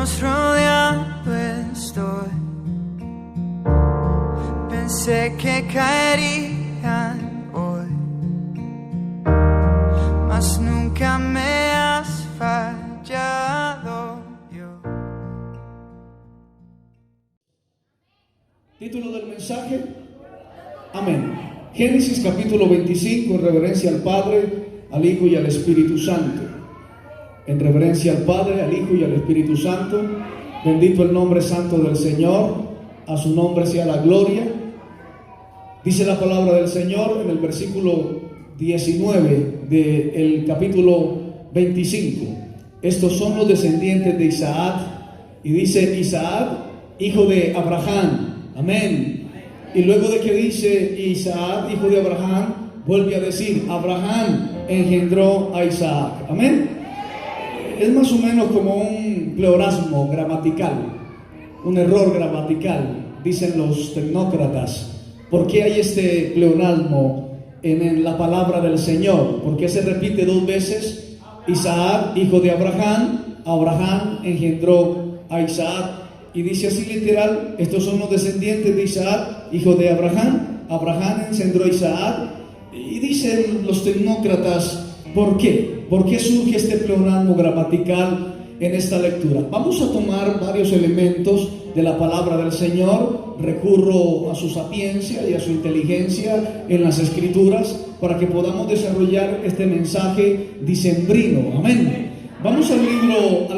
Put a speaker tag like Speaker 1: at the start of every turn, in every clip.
Speaker 1: menos rodeado estoy. Pensé que caerían hoy, mas nunca me has fallado yo.
Speaker 2: Título del mensaje: Amén. Génesis capítulo 25, en reverencia al Padre, al Hijo y al Espíritu Santo. En reverencia al Padre, al Hijo y al Espíritu Santo. Bendito el nombre santo del Señor. A su nombre sea la gloria. Dice la palabra del Señor en el versículo 19 del capítulo 25. Estos son los descendientes de Isaac. Y dice Isaac, hijo de Abraham. Amén. Y luego de que dice Isaac, hijo de Abraham, vuelve a decir, Abraham engendró a Isaac. Amén. Es más o menos como un pleonasmo gramatical, un error gramatical, dicen los tecnócratas. ¿Por qué hay este pleonasmo en la palabra del Señor? ¿Por qué se repite dos veces? Isaac, hijo de Abraham, Abraham engendró a Isaac. Y dice así literal, estos son los descendientes de Isaac, hijo de Abraham, Abraham engendró a Isaac. Y dicen los tecnócratas, ¿por qué? ¿Por qué surge este pleonasmo gramatical en esta lectura? Vamos a tomar varios elementos de la palabra del Señor. Recurro a su sapiencia y a su inteligencia en las Escrituras para que podamos desarrollar este mensaje dicembrino. Amén. Vamos al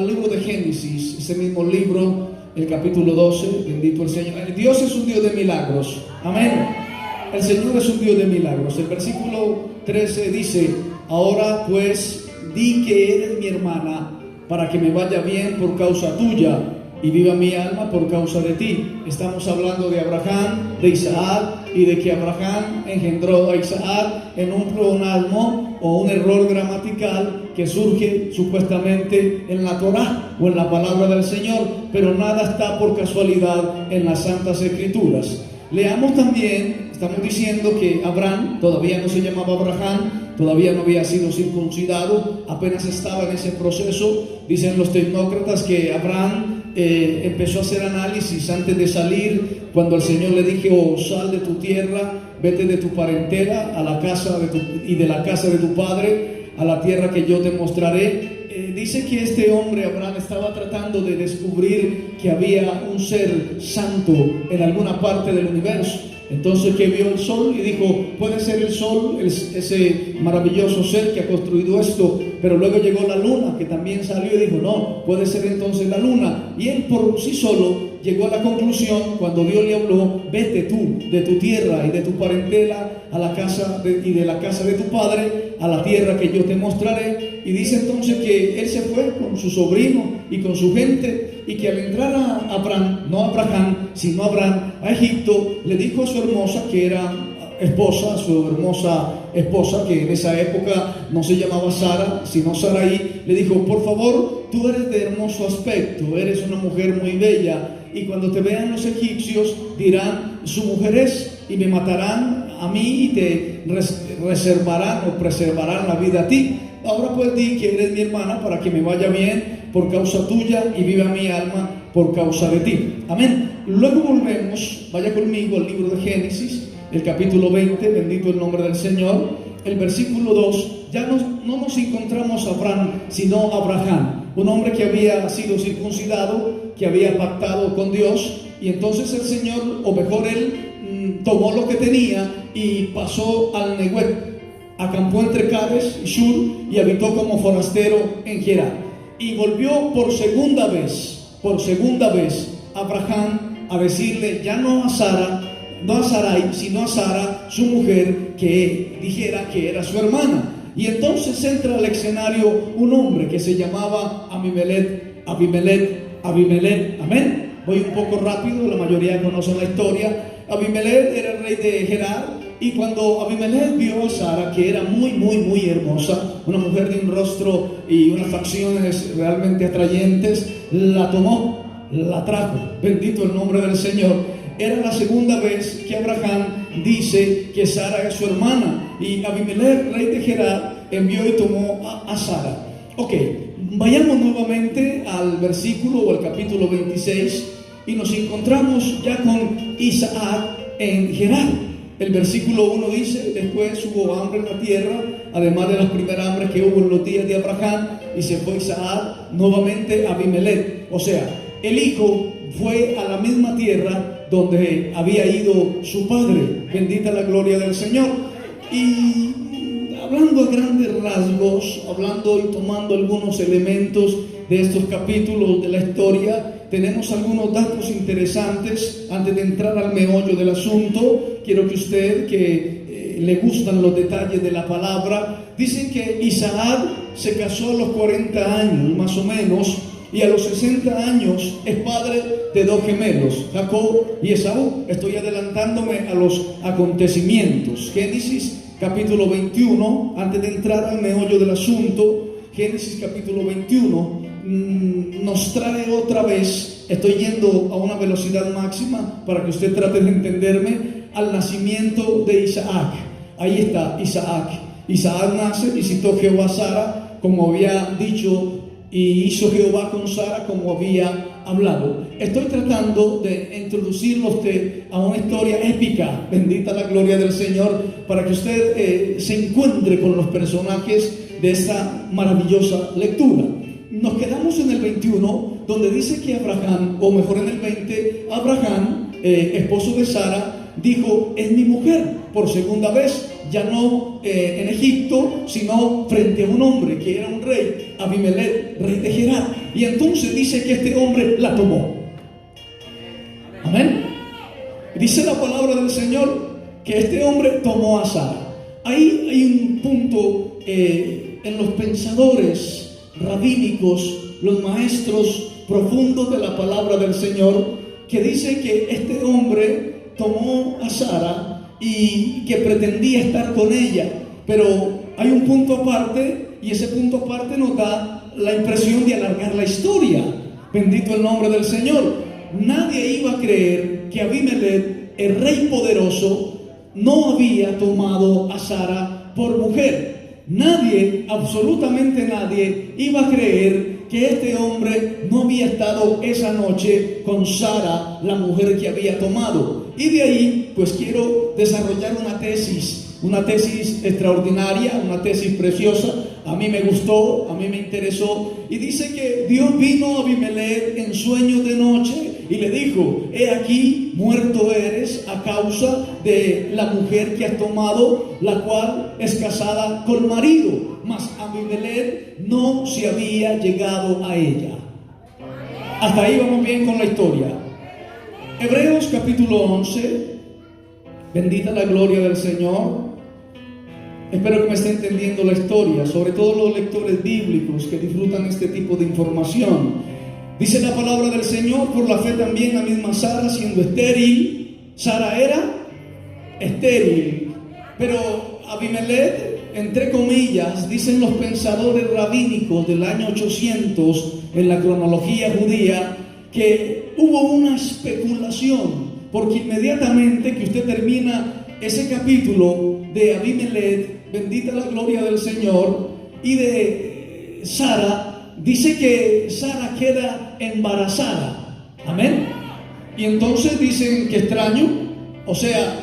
Speaker 2: libro de Génesis, ese mismo libro, el capítulo 12. Bendito el Señor. Dios es un Dios de milagros. Amén. El Señor es un Dios de milagros. El versículo 13 dice, ahora pues di que eres mi hermana, para que me vaya bien por causa tuya y viva mi alma por causa de ti. Estamos hablando de Abraham, de Isaac, y de que Abraham engendró a Isaac en un pleonasmo o un error gramatical que surge supuestamente en la Torá o en la palabra del Señor, pero nada está por casualidad en las Santas Escrituras. Leamos también, estamos diciendo que Abraham todavía no se llamaba Abraham, todavía no había sido circuncidado, apenas estaba en ese proceso. Dicen los tecnócratas que Abraham empezó a hacer análisis antes de salir, cuando el Señor le dijo, sal de tu tierra, vete de tu parentela a la casa de la casa de tu padre, a la tierra que yo te mostraré. Dice que este hombre, Abraham, estaba tratando de descubrir que había un ser santo en alguna parte del universo. Entonces que vio el sol y dijo, puede ser el sol, ese maravilloso ser que ha construido esto. Pero luego llegó la luna, que también salió, y dijo, no, puede ser entonces la luna. Y él por sí solo llegó a la conclusión, cuando Dios le habló, vete tú de tu tierra y de tu parentela a la casa y de la casa de tu padre a la tierra que yo te mostraré. Y dice entonces que él se fue con su sobrino y con su gente, y que al entrar a Abraham, no a Abraham, sino a Abraham, a Egipto, le dijo a su hermosa, que era esposa, su hermosa esposa, que en esa época no se llamaba Sara, sino Sarai, le dijo, por favor, tú eres de hermoso aspecto, eres una mujer muy bella, y cuando te vean los egipcios dirán, su mujer es, y me matarán a mí y te reservarán o preservarán la vida a ti. Ahora pues di que eres mi hermana, para que me vaya bien por causa tuya y viva mi alma por causa de ti. Amén. Luego volvemos, vaya conmigo al libro de Génesis, el capítulo 20, bendito el nombre del Señor, el versículo 2. Ya no nos encontramos a Abraham, sino a Abraham, un hombre que había sido circuncidado, que había pactado con Dios, y entonces el Señor, o mejor él, tomó lo que tenía y pasó al Neguet, acampó entre Cades y Shur y habitó como forastero en Gerar. Y volvió por segunda vez Abraham a decirle, ya no a Sarai, sino a Sara, su mujer, que dijera que era su hermana. Y entonces entra al escenario un hombre que se llamaba Abimelech. Amén. Voy un poco rápido, la mayoría conocen la historia. Abimelech era el rey de Gerar. Y cuando Abimelech vio a Sara, que era muy, muy, muy hermosa, una mujer de un rostro y unas facciones realmente atrayentes, la tomó, la trajo. Bendito el nombre del Señor. Era la segunda vez que Abraham dice que Sara es su hermana. Y Abimelech, rey de Gerar, envió y tomó a Sara. Ok, Vayamos nuevamente al versículo o al capítulo 26 y nos encontramos ya con Isaac en Gerar. El versículo 1 dice: después hubo hambre en la tierra, además de las primeras hambres que hubo en los días de Abraham, y se fue Isaac nuevamente a Abimelech. O sea, el hijo fue a la misma tierra donde había ido su padre. Bendita la gloria del Señor. Y hablando a grandes rasgos, hablando y tomando algunos elementos de estos capítulos de la historia, tenemos algunos datos interesantes. Antes de entrar al meollo del asunto, quiero que usted, que le gustan los detalles de la palabra, dicen que Isaac se casó a los 40 años más o menos, y a los 60 años es padre de dos gemelos, Jacob y Esaú. Estoy adelantándome a los acontecimientos. Génesis capítulo 21, antes de entrar al meollo del asunto, Génesis capítulo 21 nos trae otra vez, estoy yendo a una velocidad máxima para que usted trate de entenderme, al nacimiento de Isaac. Ahí está Isaac. Isaac nace, visitó Jehová a Sara, como había dicho, y hizo Jehová con Sara como había hablado. Estoy tratando de introducirlo a usted a una historia épica, bendita la gloria del Señor, para que usted se encuentre con los personajes de esta maravillosa lectura. Nos quedamos en el 21, donde dice que Abraham, o mejor en el 20, Abraham, esposo de Sara, dijo: es mi mujer, por segunda vez, ya no en Egipto, sino frente a un hombre que era un rey, Abimelech, rey de Gerar. Y entonces dice que este hombre la tomó. Amén. Dice la palabra del Señor que este hombre tomó a Sara. Ahí hay un punto en los pensadores rabínicos, los maestros profundos de la palabra del Señor, que dice que este hombre tomó a Sara y que pretendía estar con ella. Pero hay un punto aparte, y ese punto aparte nos da la impresión de alargar la historia. Bendito el nombre del Señor. Nadie iba a creer que Abimelech, el rey poderoso, no había tomado a Sara por mujer. Nadie, absolutamente nadie, iba a creer que este hombre no había estado esa noche con Sara, la mujer que había tomado. Y de ahí, pues quiero desarrollar una tesis extraordinaria, una tesis preciosa. A mí me gustó, a mí me interesó. Y dice que Dios vino a Abimelech en sueños de noche y le dijo: he aquí, muerto eres a causa de la mujer que has tomado, la cual es casada con marido. Mas Abimelech no se había llegado a ella. Hasta ahí vamos bien con la historia. Hebreos capítulo 11. Bendita la gloria del Señor. Espero que me esté entendiendo la historia, sobre todo los lectores bíblicos que disfrutan este tipo de información. Dice la palabra del Señor: por la fe también la misma Sara, siendo estéril. Sara era estéril, pero Abimelech, entre comillas, dicen los pensadores rabínicos del año 800 en la cronología judía, que hubo una especulación, porque inmediatamente que usted termina ese capítulo de Abimelech, bendita la gloria del Señor, y de Sara, dice que Sara queda embarazada. Amén. Y entonces dicen que extraño, o sea,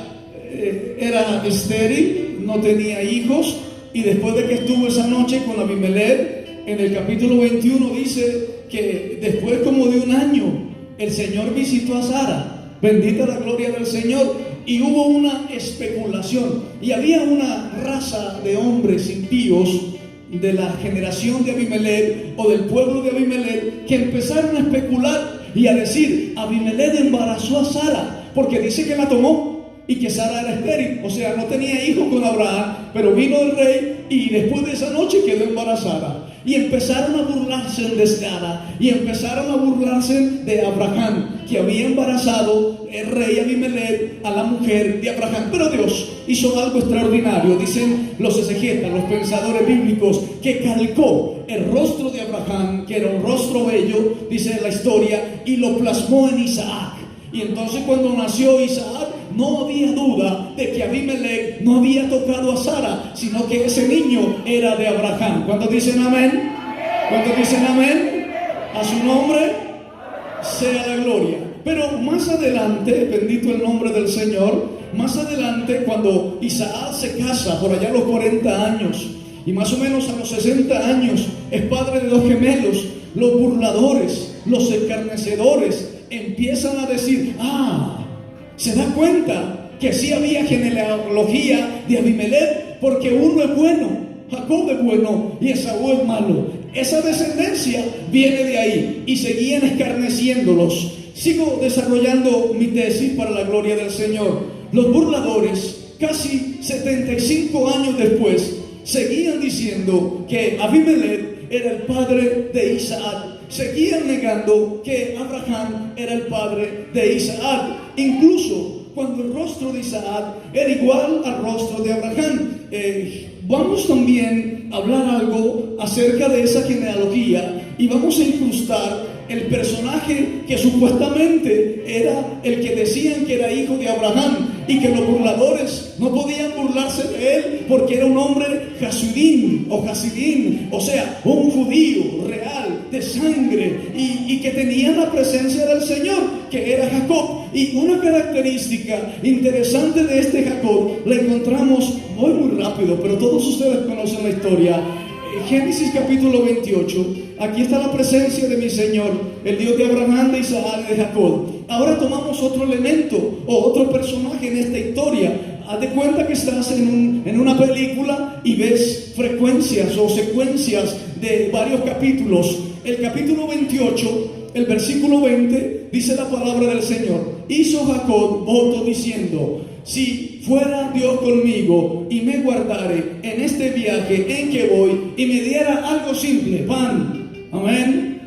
Speaker 2: era estéril, no tenía hijos, y después de que estuvo esa noche con Abimelech, en el capítulo 21 dice que después como de un año el Señor visitó a Sara, bendita la gloria del Señor, y hubo una especulación, y había una raza de hombres impíos de la generación de Abimelech o del pueblo de Abimelech que empezaron a especular y a decir: Abimelech embarazó a Sara, porque dice que la tomó y que Sara era estéril, o sea, no tenía hijos con Abraham, pero vino el rey y después de esa noche quedó embarazada. Y empezaron a burlarse de Sara, y empezaron a burlarse de Abraham, que había embarazado el rey Abimelech a la mujer de Abraham. Pero Dios hizo algo extraordinario, dicen los exegetas, los pensadores bíblicos, que calcó el rostro de Abraham, que era un rostro bello, dice la historia, y lo plasmó en Isaac. Y entonces cuando nació Isaac, no había duda de que Abimelech no había tocado a Sara, sino que ese niño era de Abraham. ¿Cuántos dicen amén? ¿Cuántos dicen amén? A su nombre sea la gloria. Pero más adelante, bendito el nombre del Señor, más adelante cuando Isaac se casa por allá a los 40 años y más o menos a los 60 años es padre de 2 gemelos, los burladores, los escarnecedores empiezan a decir, se da cuenta que sí había genealogía de Abimelech, porque uno es bueno, Jacob es bueno y Esaú es malo. Esa descendencia viene de ahí y seguían escarneciéndolos. Sigo desarrollando mi tesis para la gloria del Señor. Los burladores, casi 75 años después, seguían diciendo que Abimelech era el padre de Isaac. Seguían negando que Abraham era el padre de Isaac. Incluso cuando el rostro de Isaac era igual al rostro de Abraham. Vamos también a hablar algo acerca de esa genealogía y vamos a incrustar el personaje que supuestamente era el que decían que era hijo de Abraham y que los burladores no podían burlarse de él porque era un hombre Hasidín, o sea, un judío real de sangre y que tenía la presencia del Señor, que era Jacob. Y una característica interesante de este Jacob la encontramos, voy muy rápido, pero todos ustedes conocen la historia. Génesis capítulo 28, aquí está la presencia de mi Señor, el Dios de Abraham, de Isaac y de Jacob. Ahora tomamos otro elemento o otro personaje en esta historia. Haz de cuenta que estás en una película y ves frecuencias o secuencias de varios capítulos. El capítulo 28, el versículo 20, dice la palabra del Señor. Hizo Jacob voto diciendo: si fuera Dios conmigo y me guardare en este viaje en que voy y me diera algo simple, pan. Amén.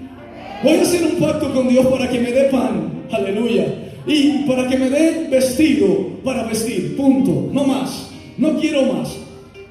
Speaker 2: Voy a hacer un pacto con Dios para que me dé pan. Aleluya. Y para que me dé vestido para vestir. Punto. No más. No quiero más.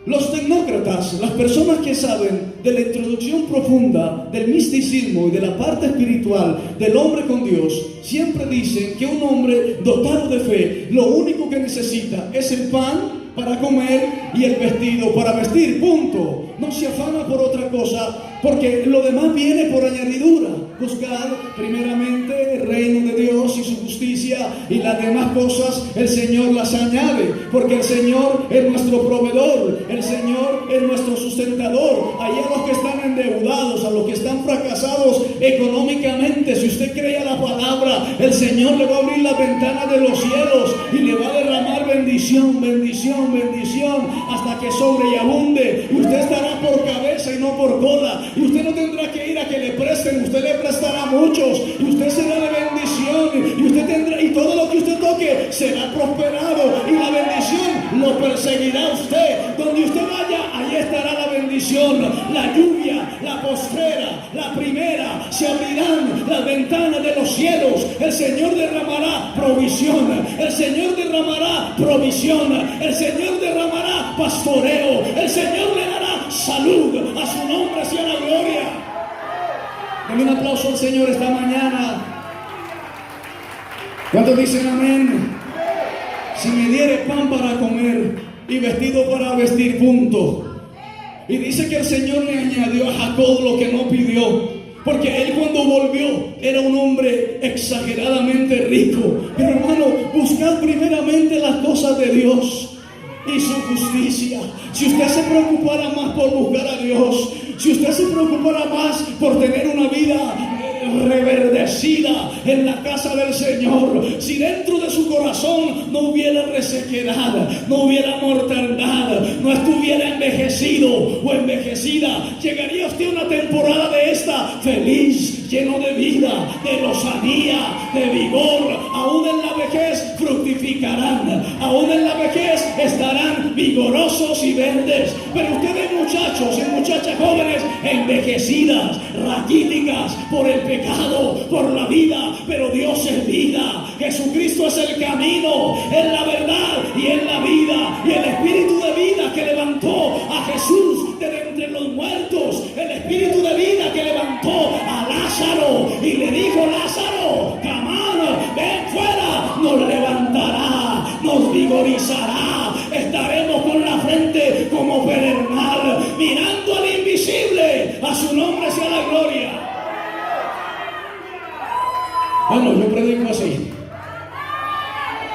Speaker 2: Los tecnócratas, las personas que saben de la introducción profunda del misticismo y de la parte espiritual del hombre con Dios, siempre dicen que un hombre dotado de fe, lo único que necesita es el pan para comer y el vestido para vestir, punto. No se afana por otra cosa, porque lo demás viene por añadidura. Buscar primeramente el reino de Dios y su justicia, y las demás cosas el Señor las añade, porque el Señor es nuestro proveedor, el Señor es nuestro sustentador. Allá a los que están endeudados, a los que están fracasados económicamente, si usted cree a la palabra, el Señor le va a abrir las ventanas de los cielos y le va a derramar bendición, bendición, bendición, hasta que sobre y abunde. Y usted estará por cabeza y no por cola, y usted no tendrá que ir a que le presten, usted le prestará a muchos, y usted será de bendición, y usted tendrá, y todo lo que usted toque será prosperado, y la bendición lo perseguirá a usted. Donde usted vaya, ahí estará la bendición, la lluvia, la postrera, la primera, se abrirán las ventanas de los cielos. El Señor derramará provisión, el Señor derramará provisión, el Señor derramará pastoreo, el Señor le dará salud. A su nombre sea la gloria. Dale un aplauso al Señor esta mañana. ¿Cuántos dicen amén? Si me diere pan para comer y vestido para vestir, punto. Y dice que el Señor le añadió a Jacob lo que no pidió, porque él cuando volvió era un hombre exageradamente rico. Pero hermano, buscad primeramente las cosas de Dios y su justicia. Si usted se preocupara más por buscar a Dios, si usted se preocupara más por tener una vida reverdecida en la casa del Señor, si dentro de su corazón no hubiera resequedad, no hubiera mortandad, no estuviera envejecido o envejecida, llegaría usted a una temporada de esta feliz, lleno de vida, de lozanía, de vigor. Aún en la vejez fructificarán, aún en la vejez estarán vigorosos y verdes. Pero ustedes, muchachos y muchachas jóvenes, envejecidas, raquíticas por el pecado, por la vida, pero Dios es vida. Jesucristo es el camino, es la verdad y es la vida. Y el Espíritu de vida que levantó a Jesús de entre los muertos, el Espíritu de vida que levantó a Lázaro y le dijo: Lázaro, camán, ven fuera, nos levantará, nos vigorizará, estaremos con la frente como pedernal, mirando al invisible. A su nombre sea la gloria. Bueno, yo predico así.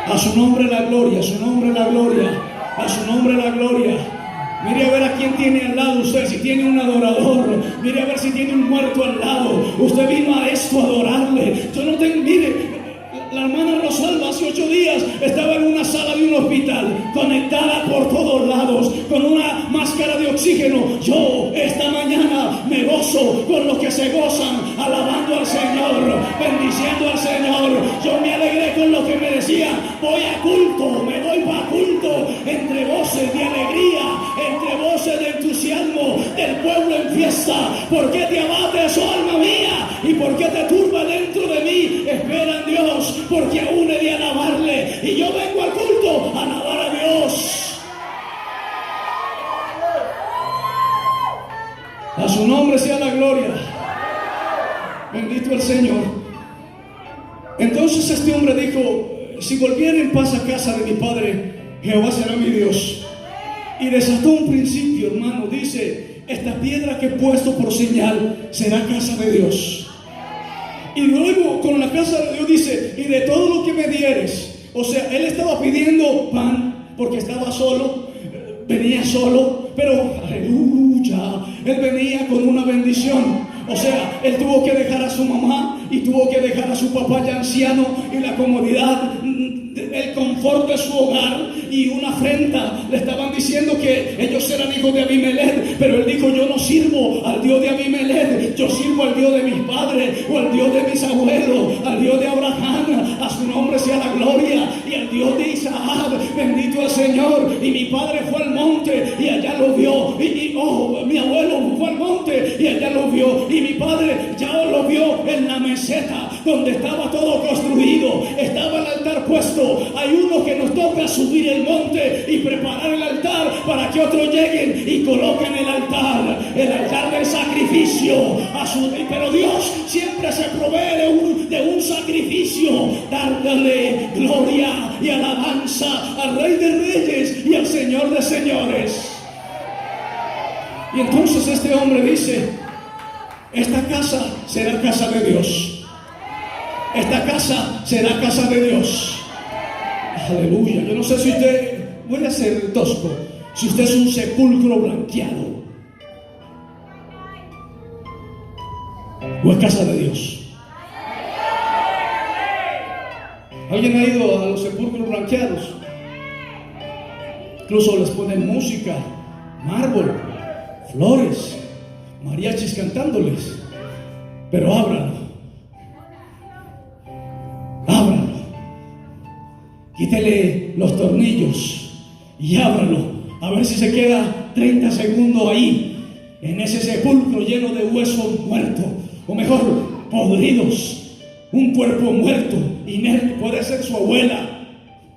Speaker 2: A su nombre la gloria, a su nombre la gloria, a su nombre la gloria. Mire a ver a quién tiene al lado usted, si tiene un adorador. Mire a ver si tiene un muerto al lado. Usted vino a esto a adorarle. Yo no tengo, mire, la hermana Rosalba hace 8 días estaba en una sala de un hospital, conectada por todos lados, con una máscara de oxígeno. Yo esta mañana me gozo con los que se gozan, alabando al Señor, bendiciendo al Señor. Yo me alegré con los que me decían, voy a culto, me voy para culto, entre voces de alegría, entre voces de entusiasmo del pueblo en fiesta. ¿Por qué te abates, oh alma mía? ¿Y por qué te turba dentro de mí? Espera en Dios, porque aún he de alabarle. Y yo vengo al culto a alabar a Dios. A su nombre sea la gloria. Bendito el Señor. Entonces este hombre dijo, si volviera en paz a casa de mi padre, Jehová será mi Dios. Y desató un principio, hermano. Dice, esta piedra que he puesto por señal será casa de Dios. Y luego con la casa de Dios dice, y de todo lo que me dieres. O sea, él estaba pidiendo pan porque estaba solo, venía solo, pero aleluya, él venía con una bendición. O sea, él tuvo que dejar a su mamá y tuvo que dejar a su papá ya anciano y la comodidad, el confort de su hogar y una afrenta. Le estaban diciendo que ellos eran hijos de Abimelech, pero él dijo, yo no sirvo al Dios de Abimelech, yo sirvo al Dios de mis padres, o al Dios de mis abuelos, al Dios de Abraham, a su nombre sea la gloria, y al Dios de Isaac, bendito el Señor. Y mi padre fue al monte y allá lo vio, mi abuelo fue al monte y allá lo vio, y mi padre ya lo vio en la meseta donde estaba todo construido, estaba el altar puesto. Hay uno que nos toca subir el monte y preparar el altar para que otros lleguen y coloquen el altar del sacrificio. Pero Dios siempre se provee de un sacrificio, darle gloria y alabanza al Rey de Reyes y al Señor de Señores. Y entonces este hombre dice, esta casa será casa de Dios. Esta casa será casa de Dios. Aleluya. Yo no sé si usted, voy a ser tosco, si usted es un sepulcro blanqueado o es casa de Dios. ¿Alguien ha ido a los sepulcros blanqueados? Incluso les ponen música, mármol, flores, mariachis cantándoles. Pero ábralo, ábralo, quítele los tornillos y ábralo, a ver si se queda 30 segundos ahí, en ese sepulcro lleno de huesos muertos, o mejor, podridos. Un cuerpo muerto, inerte, puede ser su abuela,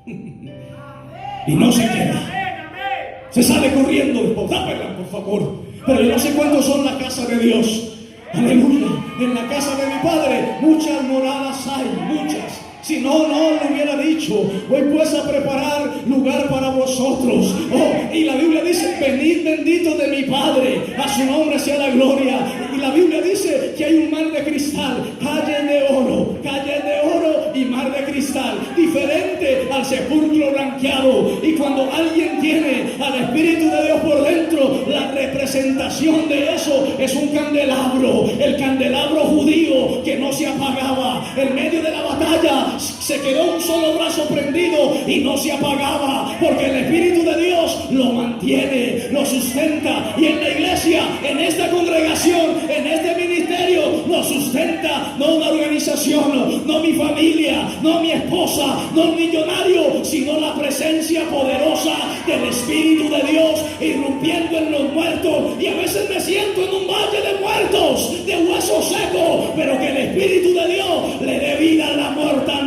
Speaker 2: y no se queda, se sale corriendo después. Dámela, por favor. Pero yo no sé cuántos son la casa de Dios. Aleluya. En la casa de mi padre muchas moradas hay, muchas. Si no, no le hubiera dicho, voy pues a preparar lugar para vosotros. Oh, y la Biblia dice, venid benditos de mi Padre, a su nombre sea la gloria. Y la Biblia dice que hay un mar de cristal, calles de oro y mar de cristal, diferente al sepulcro blanqueado. Y cuando alguien tiene al Espíritu de Dios por dentro, la representación de eso es un candelabro, el candelabro judío que no se apagaba. En medio de la batalla se quedó un solo brazo prendido y no se apagaba, porque el Espíritu de Dios lo mantiene, lo sustenta. Y en la iglesia, en esta congregación, en este ministerio, lo sustenta no una organización, no mi familia, no mi esposa, no un millonario, sino la presencia poderosa del Espíritu de Dios irrumpiendo en los muertos. Y a veces me siento en un valle de muertos, de huesos secos, pero que el Espíritu de Dios le dé vida a la mortandad,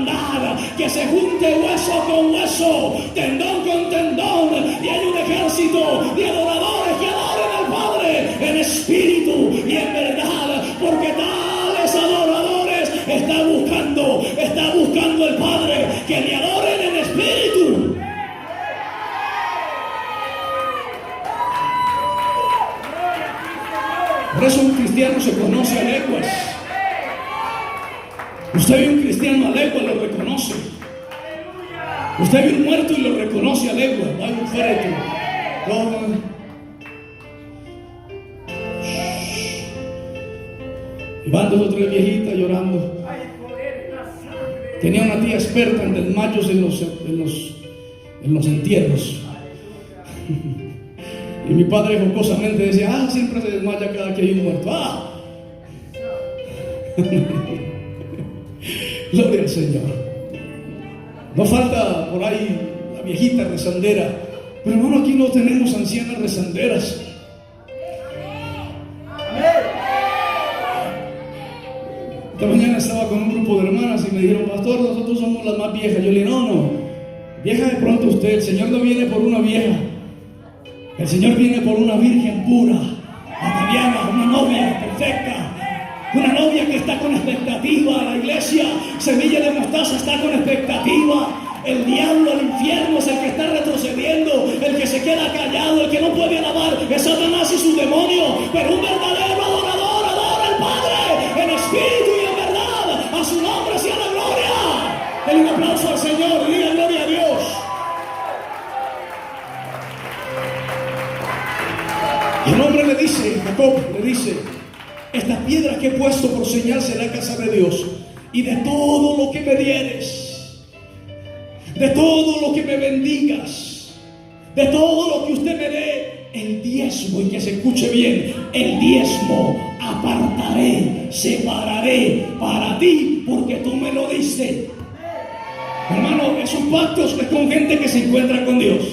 Speaker 2: que se junte hueso con hueso, tendón con tendón, y hay un ejército de adoradores que adoren al Padre en espíritu y en verdad, porque tales adoradores está buscando el Padre, que le adoren en espíritu. Por eso un cristiano se conoce a lenguas. Usted ve un cristiano a legua y lo reconoce. Usted ve un muerto y lo reconoce a legua. Hay un féretro. Y van 2 o 3 viejitas llorando. Tenía una tía experta en desmayos en los entierros. Y mi padre jocosamente decía: siempre se desmaya cada que hay un muerto. Gloria al Señor. No falta por ahí la viejita rezandera, pero hermano, aquí no tenemos ancianas rezanderas. Esta mañana estaba con un grupo de hermanas y me dijeron: pastor, nosotros somos las más viejas. Yo le dije: no, vieja de pronto usted. El Señor no viene por una vieja, el Señor viene por una virgen pura, ataviada, una novia perfecta, una novia que está con expectativa. La iglesia Semilla de Mostaza está con expectativa. El diablo, el infierno es el que está retrocediendo, el que se queda callado, el que no puede alabar es Satanás y su demonio. Pero un verdadero adorador adora al Padre en espíritu y en verdad. A su nombre sea la gloria. Denle un aplauso al Señor y diga gloria a Dios. Y el hombre le dice, Jacob le dice: esta piedra que he puesto por señal será casa de Dios, y de todo lo que me dieres, de todo lo que me bendigas, de todo lo que usted me dé, el diezmo, y que se escuche bien, el diezmo apartaré, separaré para ti, porque tú me lo diste. Hermano, es un pacto es con gente que se encuentra con Dios.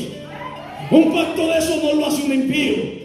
Speaker 2: Un pacto de eso no lo hace un impío.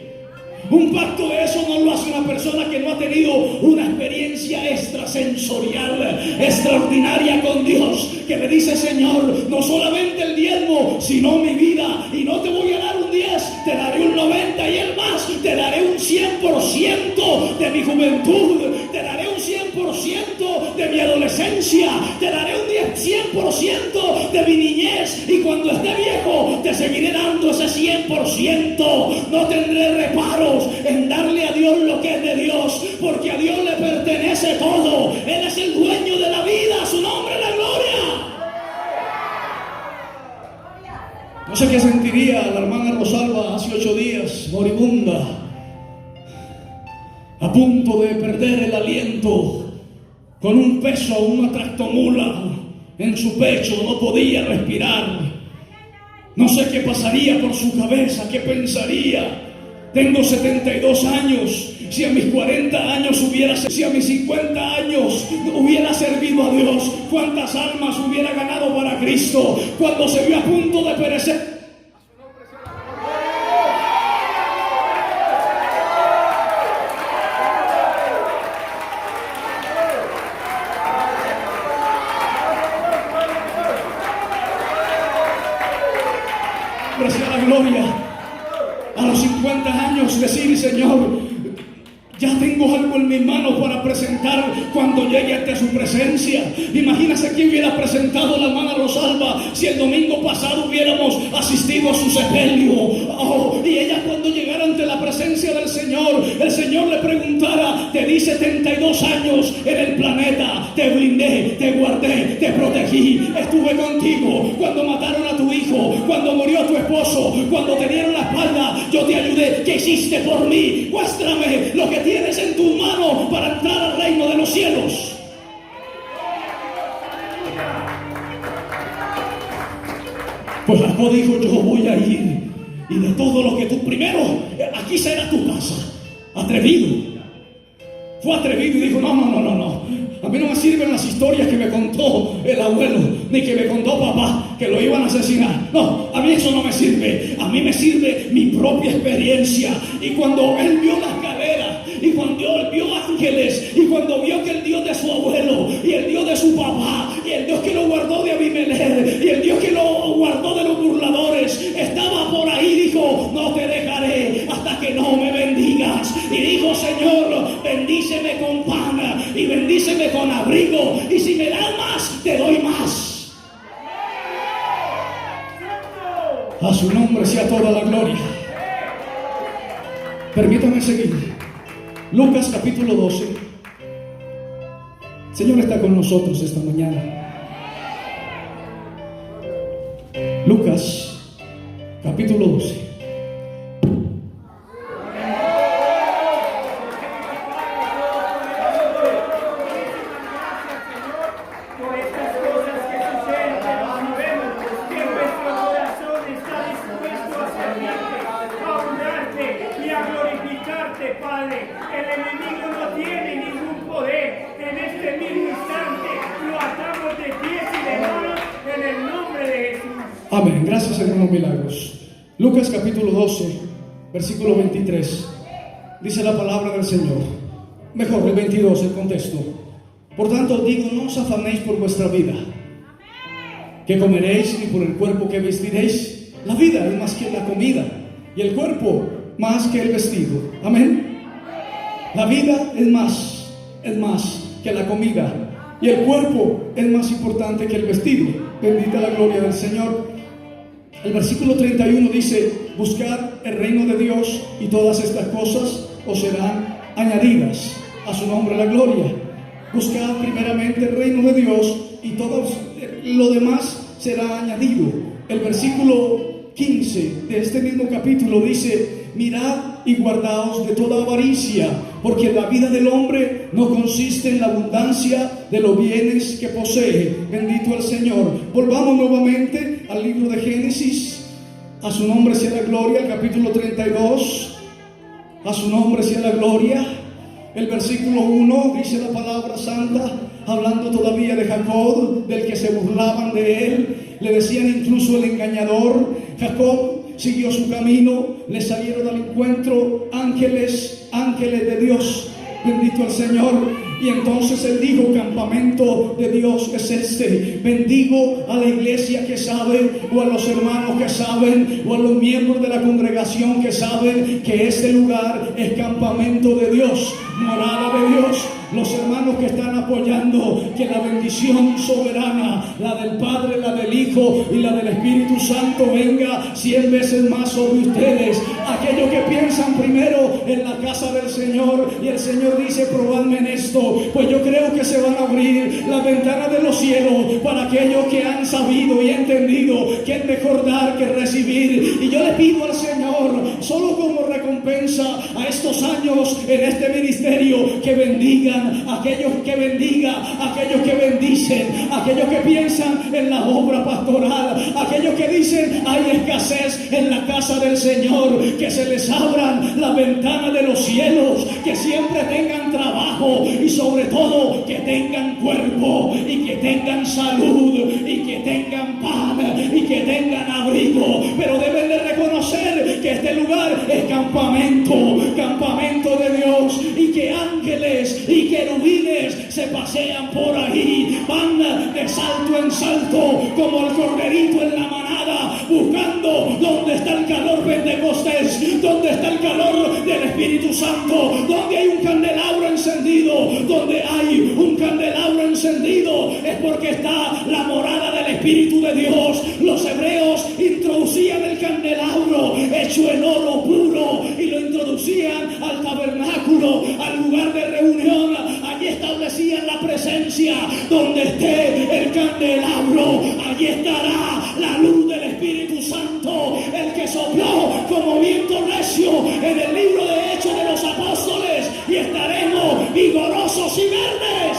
Speaker 2: Un pacto de eso no lo hace una persona que no ha tenido una experiencia extrasensorial, extraordinaria con Dios, que le dice: Señor, no solamente el diezmo, sino mi vida, y no te voy a dar un 10, te daré un 90 y el más, te daré un 100% de mi juventud, te daré un 100% de mi adolescencia, te daré un 100% de mi niñez, y cuando esté viejo te seguiré dando ese 100%. No tendré reparos en darle a Dios lo que es de Dios, porque a Dios le pertenece todo. Él es el dueño de la vida, a su nombre la gloria. No sé qué sentiría la hermana Rosalba hace 8 días, moribunda, a punto de perder el aliento, con un peso, una tractomula en su pecho, no podía respirar. No sé qué pasaría por su cabeza, qué pensaría. Tengo 72 años. Si a mis 40 años si a mis 50 años hubiera servido a Dios, ¿cuántas almas hubiera ganado para Cristo? Cuando se vio a punto de perecer, sea la gloria. A los 50 años decir: Señor, ya tengo algo en mis manos para presentar cuando llegue ante su presencia. Imagínese que hubiera presentado la hermana Rosalba si el domingo pasado hubiéramos asistido a su sepelio. Y ella, cuando llegara ante la presencia del Señor, el Señor le preguntara: te di 72 años en el planeta, te blindé, te guardé, te protegí, estuve contigo cuando mataron a tu hijo, cuando murió tu esposo, cuando te dieron la espalda, yo te ayudé. ¿Qué hiciste por mí? Muéstrame lo que tienes en tus manos para entrar al reino de los cielos. Pues Jacob dijo: yo voy a ir, y de todo lo que tú, primero, aquí será tu casa. Atrevido. Fue atrevido y dijo: no. A mí no me sirven las historias que me contó el abuelo, ni que me contó papá, que lo iban a asesinar. No, a mí eso no me sirve. A mí me sirve mi propia experiencia. Y cuando él vio las caderas, y cuando él vio ángeles, y cuando vio que el Dios de su abuelo, y el Dios de su papá, y el Dios que lo guardó de Abimelech, y el Dios que lo guardó de los burladores, estaba por ahí, dijo: no te dejaré hasta que no me bendigas. Y dijo: Señor, bendíceme con pan, y bendíceme con abrigo, y si me das más, te doy más. A su nombre sea toda la gloria. Permítame seguir. Lucas capítulo 12. Señor está con nosotros esta mañana. Lucas, capítulo 12. Amén. Gracias, hermanos Milagros. Lucas capítulo 12, versículo 23. Dice la palabra del Señor. Mejor, el 22, el contexto. Por tanto, digo, no os afanéis por vuestra vida, que comeréis, ni por el cuerpo que vestiréis. La vida es más que la comida, y el cuerpo más que el vestido. Amén. La vida es más que la comida, y el cuerpo es más importante que el vestido. Bendita la gloria del Señor. El versículo 31 dice: buscad el reino de Dios y todas estas cosas os serán añadidas. A su nombre la gloria. Buscad primeramente el reino de Dios y todo lo demás será añadido. El versículo 15 de este mismo capítulo dice: mirad y guardaos de toda avaricia, porque la vida del hombre no consiste en la abundancia de los bienes que posee. Bendito el Señor. Volvamos nuevamente al libro de Génesis. A su nombre sea la gloria. El capítulo 32. A su nombre sea la gloria. El versículo 1 dice la palabra santa, hablando todavía de Jacob, del que se burlaban de él, le decían incluso el engañador. Jacob siguió su camino, le salieron al encuentro ángeles de Dios. Bendito el Señor. Y entonces él dijo: campamento de Dios es este. Bendigo a la iglesia que sabe, o a los hermanos que saben, o a los miembros de la congregación que saben que este lugar es campamento de Dios, morada de Dios. Los hermanos que están apoyando que la bendición soberana, la del Padre, la del Hijo y la del Espíritu Santo, venga 100 veces más sobre ustedes. Aquellos que piensan primero en la casa del Señor, y el Señor dice: probadme en esto, pues yo creo que se van a abrir las ventanas de los cielos para aquellos que han sabido y entendido que es mejor dar que recibir. Y yo le pido al Señor, solo como recompensa a estos años en este ministerio, que bendiga aquellos que bendicen, aquellos que piensan en la obra pastoral, aquellos que dicen: hay escasez en la casa del Señor, que se les abran las ventanas de los cielos, que siempre tengan trabajo y sobre todo que tengan cuerpo y que tengan salud y que tengan pan y que tengan abrigo. Pero deben de reconocer que este lugar es campamento de Dios, y que ángeles y querubines se pasean por ahí, van de salto en salto como el corderito en la manada, buscando dónde está el calor pentecostés, dónde está el calor del Espíritu Santo, donde hay un candelabro encendido. Donde hay un candelabro encendido es porque está la morada del Espíritu de Dios. Los hebreos introducían el candelabro hecho en oro puro y lo introducían al tabernáculo, al lugar de reunión. Allí establecían la presencia. Donde esté el candelabro, allí estará la luz del Espíritu Santo, el que sopló como viento recio en el libro de Hechos de los Apóstoles, y estaremos vigorosos y verdes.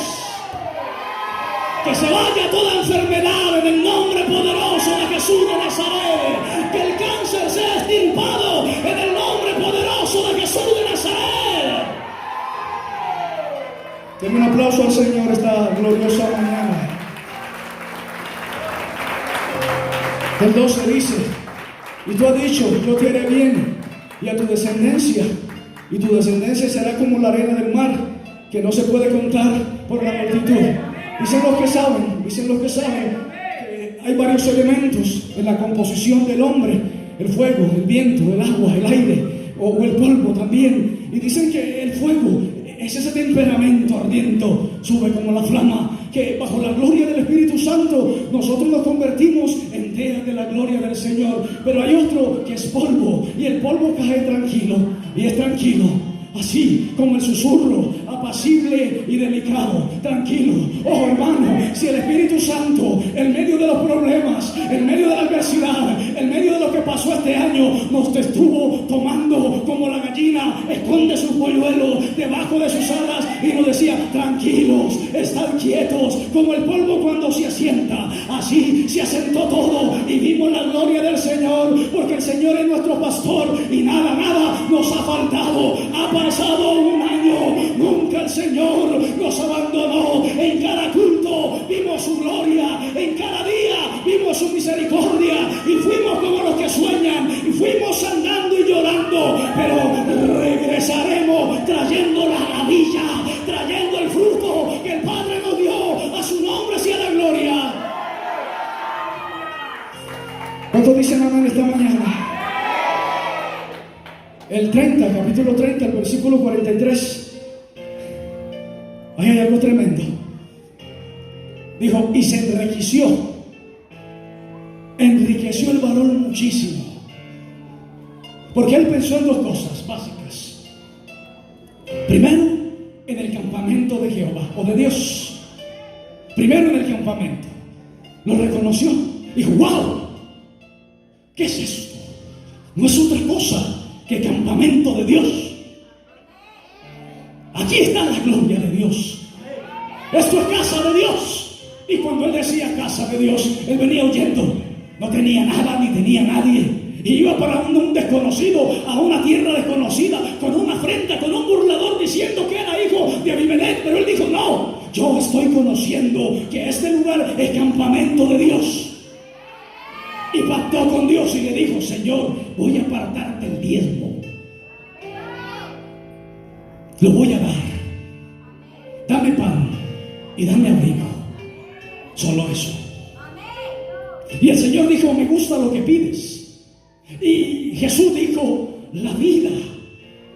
Speaker 2: Que se vaya toda enfermedad en el nombre poderoso de Jesús de Nazaret. Que el cáncer sea extirpado en el nombre poderoso de Jesús de Nazaret. Denle un aplauso al Señor esta gloriosa mañana. El 12 dice: y tú has dicho: yo te haré bien, y a tu descendencia, y tu descendencia será como la arena del mar, que no se puede contar por la multitud. Dicen los que saben que hay varios elementos en la composición del hombre: el fuego, el viento, el agua, el aire o el polvo también. Y dicen que el fuego es ese temperamento ardiendo, sube como la flama, que bajo la gloria del Espíritu Santo nosotros nos convertimos en teas de la gloria del Señor. Pero hay otro que es polvo, y el polvo cae tranquilo, y es tranquilo. así como el susurro, apacible y delicado, tranquilo. Oh hermano, si el Espíritu Santo, en medio de los problemas, en medio de la adversidad, en medio de lo que pasó este año, nos estuvo tomando como la gallina esconde sus polluelos debajo de sus alas y nos decía, tranquilos, estad quietos, como el polvo cuando se asienta, así se asentó todo y vimos la gloria del Señor, porque el Señor es nuestro pastor y nada nos ha faltado. Ha pasado un año, nunca el Señor nos abandonó. En cada culto vimos su gloria, en cada día vimos su misericordia y fuimos como los que sueñan y fuimos andando y llorando, pero regresaremos trayendo la maravilla, trayendo el fruto que el Padre nos dio. A su nombre sea la gloria. ¿Cuántos dicen amén esta mañana? El 30, capítulo 30, el versículo 43. Ahí hay algo tremendo. Dijo, y se enriqueció el varón muchísimo. Porque él pensó en dos cosas básicas. Primero, en el campamento de Jehová o de Dios. Primero en el campamento. Lo reconoció. Dijo, wow, ¿qué es esto? No es otra cosa que campamento de Dios. Aquí está la gloria de Dios. Esto es casa de Dios. Y cuando él decía casa de Dios, él venía huyendo. No tenía nada ni tenía nadie. Y iba para un desconocido, a una tierra desconocida, con una afrenta, con un burlador diciendo que era hijo de Abimelech. Pero él dijo, no, yo estoy conociendo que este lugar es campamento de Dios. Y pactó con Dios y le dijo, Señor, voy a apartarte el diezmo. Lo voy a dar. Dame pan y dame abrigo. Solo eso. Y el Señor dijo, me gusta lo que pides. Y Jesús dijo, la vida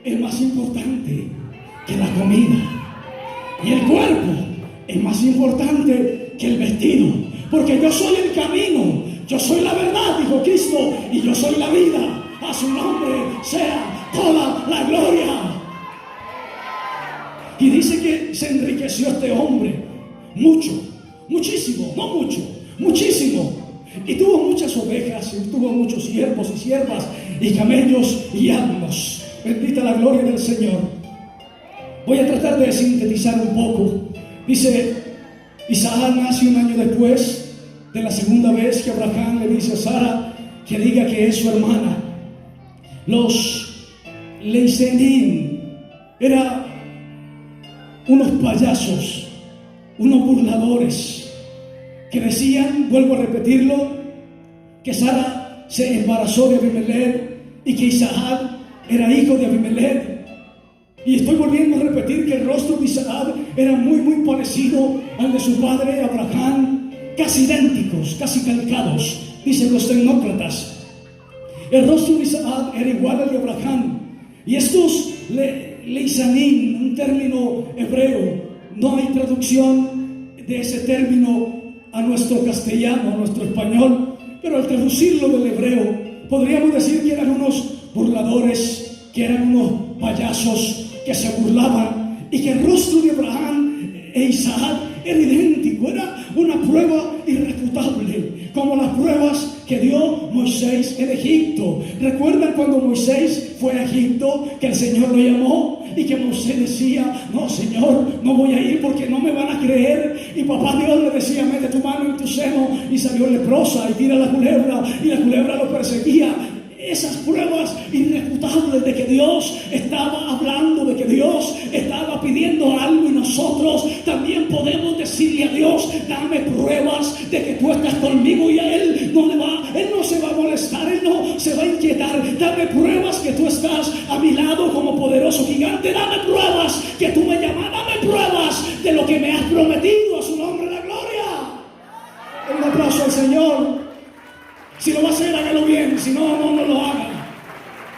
Speaker 2: es más importante que la comida. Y el cuerpo es más importante que el vestido. Porque yo soy el camino. Yo soy la verdad, dijo Cristo, y yo soy la vida. A su nombre sea toda la gloria. Y dice que se enriqueció este hombre mucho, muchísimo, no mucho, muchísimo. Y tuvo muchas ovejas, y tuvo muchos siervos y siervas, y camellos y asnos. Bendita la gloria del Señor. Voy a tratar de sintetizar un poco. Dice, Isaac nace un año después de la segunda vez que Abraham le dice a Sara que diga que es su hermana. Los Leisenim eran unos payasos, unos burladores que decían, vuelvo a repetirlo, que Sara se embarazó de Abimelech y que Isaac era hijo de Abimelech. Y estoy volviendo a repetir que el rostro de Isaac era muy parecido al de su padre Abraham, casi idénticos, casi calcados, dicen los tecnócratas. El rostro de Isaac era igual al de Abraham. Y estos Leisanim, un término hebreo, no hay traducción de ese término a nuestro castellano, a nuestro español, pero al traducirlo del hebreo, podríamos decir que eran unos burladores, que eran unos payasos que se burlaban, y que el rostro de Abraham e Isaac era idéntico, era una prueba irrefutable, como las pruebas que dio Moisés en Egipto. ¿Recuerdan cuando Moisés fue a Egipto, que el Señor lo llamó y que Moisés decía, no Señor, no voy a ir porque no me van a creer? Y papá Dios le decía, mete tu mano en tu seno, y salió leprosa y tira la culebra, y la culebra lo perseguía. Esas pruebas irrefutables de que Dios estaba hablando, de que Dios estaba pidiendo algo, y nosotros también podemos decirle a Dios, dame pruebas de que tú estás conmigo, y a Él no se va a molestar, Él no se va a inquietar. Dame pruebas que tú estás a mi lado como poderoso gigante, dame pruebas que tú me llamas, dame pruebas de lo que me has prometido. A su nombre la gloria. Un aplauso al Señor. Si lo va a hacer, hágalo bien. Si no, no lo haga.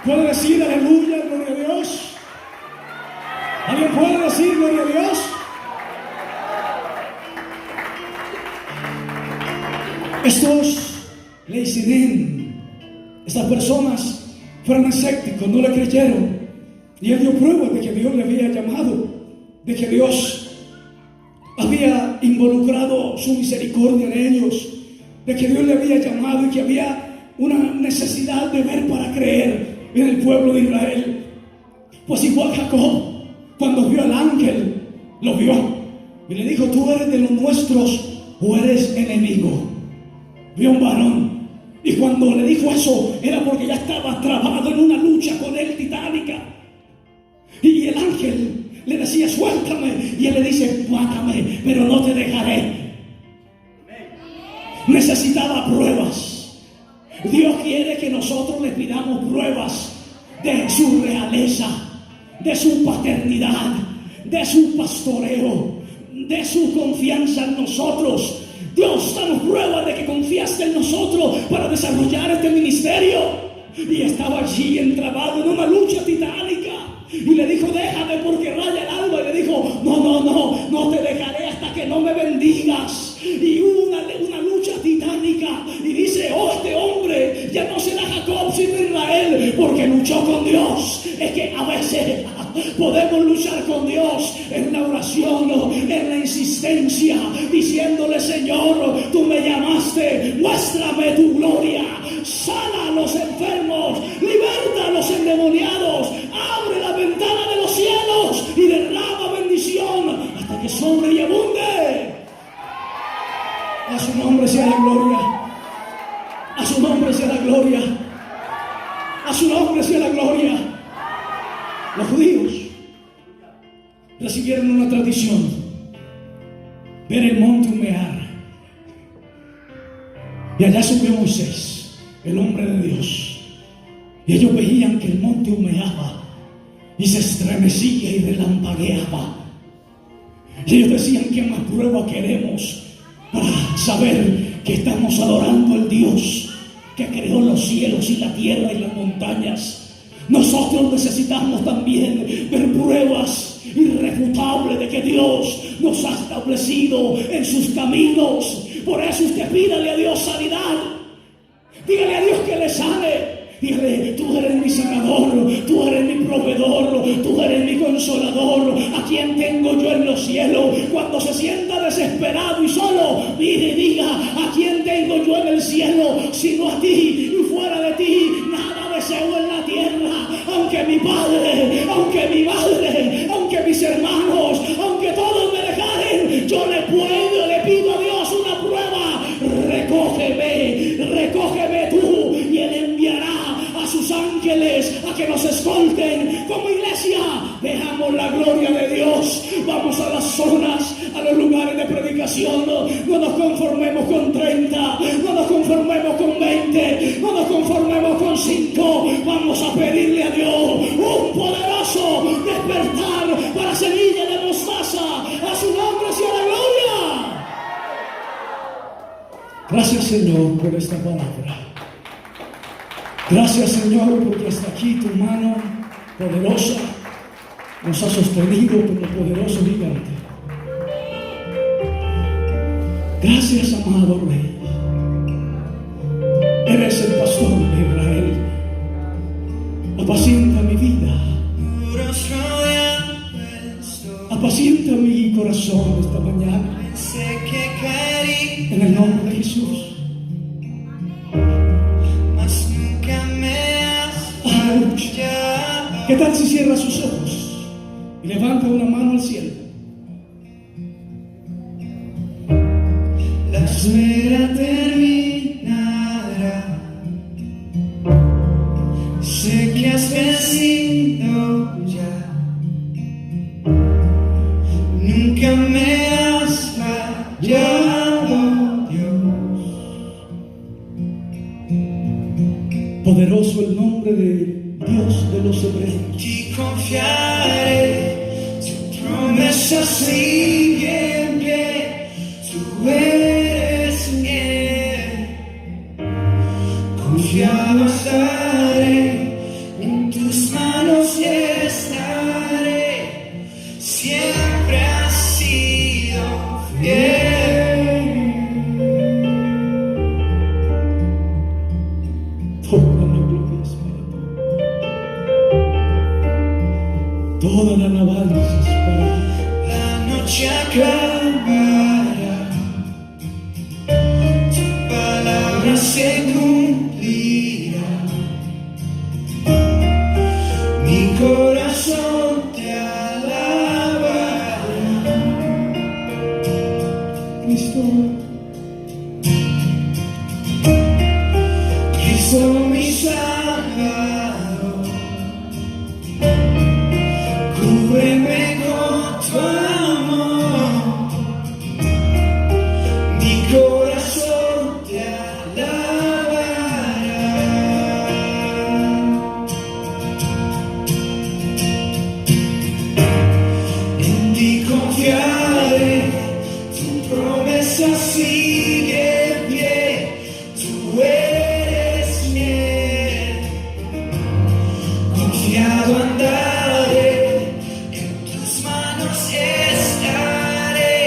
Speaker 2: ¿Puede decir aleluya, gloria a Dios? ¿Alguien puede decir gloria a Dios? Estos Leisanim, estas personas fueron escépticos, no le creyeron. Y él dio prueba de que Dios le había llamado, de que Dios había involucrado su misericordia en ellos, de que Dios le había llamado y que había una necesidad de ver para creer en el pueblo de Israel. Pues igual Jacob, cuando vio al ángel, lo vio y le dijo: ¿tú eres de los nuestros o eres enemigo? Vio un varón, y cuando le dijo eso era porque ya estaba trabado en una lucha con él titánica. Y el ángel le decía: suéltame, y él le dice: mátame, pero no te dejaré. Necesitaba pruebas. Dios quiere que nosotros le pidamos pruebas de su realeza, de su paternidad, de su pastoreo, de su confianza en nosotros. Dios, danos pruebas de que confiaste en nosotros para desarrollar este ministerio. Y estaba allí entrabado en una lucha titánica. Y le dijo: déjame porque raya el alba. Y le dijo: no te dejaré hasta que no me bendigas. Y hubo una lucha titánica. Y dice: este hombre ya no será Jacob sino Israel, porque luchó con Dios. Es que a veces podemos luchar con Dios en la oración, en la insistencia, diciéndole: Señor, tú me llamaste, muéstrame tu gloria, sana a los enfermos, liberta a los endemoniados, abre la ventana de los cielos y derrama bendición hasta que sobre y abunde. A su nombre sea la gloria, a su nombre sea la gloria, a su nombre sea la gloria. Los judíos recibieron una tradición: ver el monte humear. Y allá subió Moisés, el hombre de Dios. Y ellos veían que el monte humeaba y se estremecía y relampagueaba. Y ellos decían: ¿qué más prueba queremos para saber que estamos adorando al Dios que creó los cielos y la tierra y las montañas? Nosotros necesitamos también ver pruebas irrefutables de que Dios nos ha establecido en sus caminos. Por eso usted pídale a Dios sanidad. Dígale a Dios que le sane. Dígale: tú eres mi sanador, tú eres mi proveedor, tú eres mi consolador. ¿A quién tengo yo en los cielos? Cuando se sienta desesperado y solo, mire y diga: ¿a quién tengo yo en el cielo sino a ti? Y fuera de ti nada deseo en la tierra. Aunque mi padre, aunque mi madre, aunque mis hermanos, aunque todos me dejaren, yo le pido a Dios una prueba. Recógeme tú, y Él enviará a sus ángeles a que nos escolten. Como iglesia, veamos la gloria de Dios. Vamos a las zonas, a los lugares de predicación. No nos conformemos con 30, no nos conformemos con 20, no nos conformemos con 5. Vamos a pedirle a Dios un poderoso despertar para semilla de mostaza. A su nombre sea la gloria. Gracias, Señor, por esta palabra. Gracias, Señor, porque hasta aquí tu mano poderosa nos ha sostenido como poderoso gigante. Gracias, amado Rey. Eres el pastor de Israel. Apacienta mi vida. Apacienta mi corazón esta mañana. En el nombre de Jesús. ¿Qué tal si cierra sus ojos y levanta una mano al cielo?
Speaker 1: La espera terminará. Sé que has vencido ya. Nunca me has fallado, Dios.
Speaker 2: Poderoso el nombre de Dios de los hebreos.
Speaker 1: Y confiaré, tu promesa sigue en pie, tú eres fiel. Confiado estaré, en tus manos estaré, siempre has sido fiel.
Speaker 2: Toda la gloria es para ti.
Speaker 1: se acabará, tu palabra se cumplirá. Mi corazón te alabará.
Speaker 2: Cristo,
Speaker 1: Cristo mi Salvador, cúbreme con tu amor. Mi corazón te alabará. En ti confiaré, tu promesa sigue en pie, tú eres fiel. Confiado andaré, en tus manos estaré,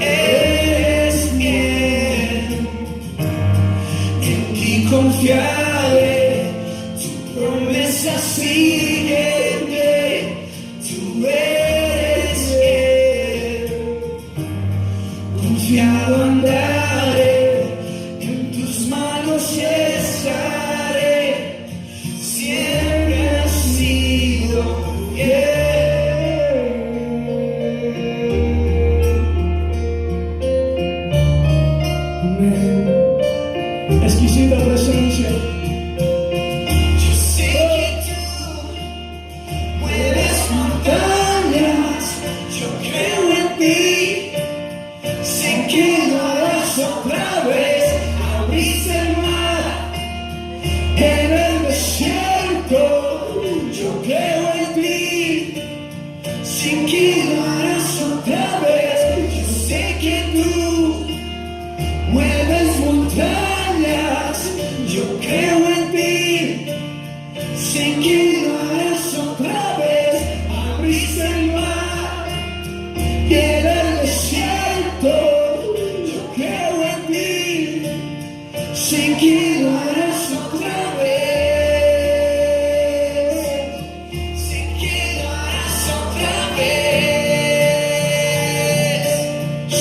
Speaker 1: eres fiel. En ti confiaré, tu promesa sigue en pie, tú eres fiel. Confiado andaré, en tus manos estaré, siempre has sido fiel.
Speaker 2: amén. Exquisita presencia.
Speaker 1: Yo sé que tú mueves montañas, yo creo en ti. Sé que lo harás otra vez, abriste el mar en el desierto. Yo creo en ti, sé que lo harás otra vez. Yo sé que tú mueves montañas, yo creo en ti. Sé que lo harás otra vez, abriste el mar y en el desierto. Yo creo en ti, sé que lo harás otra vez, sé que lo harás otra vez.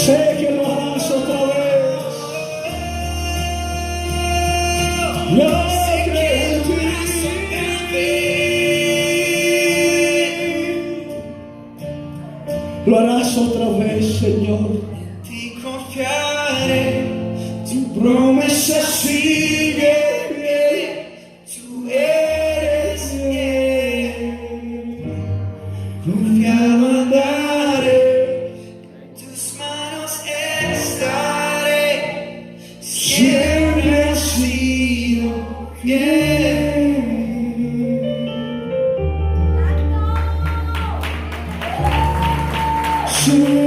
Speaker 2: Sé que lo harás otra vez. Yo creo en ti. Lo harás otra vez, Señor.
Speaker 1: En ti confiaré, tu promesa sigue en pie, tú eres fiel. Confiado andaré, en tus manos estaré, siempre has sido fiel.
Speaker 2: Siempre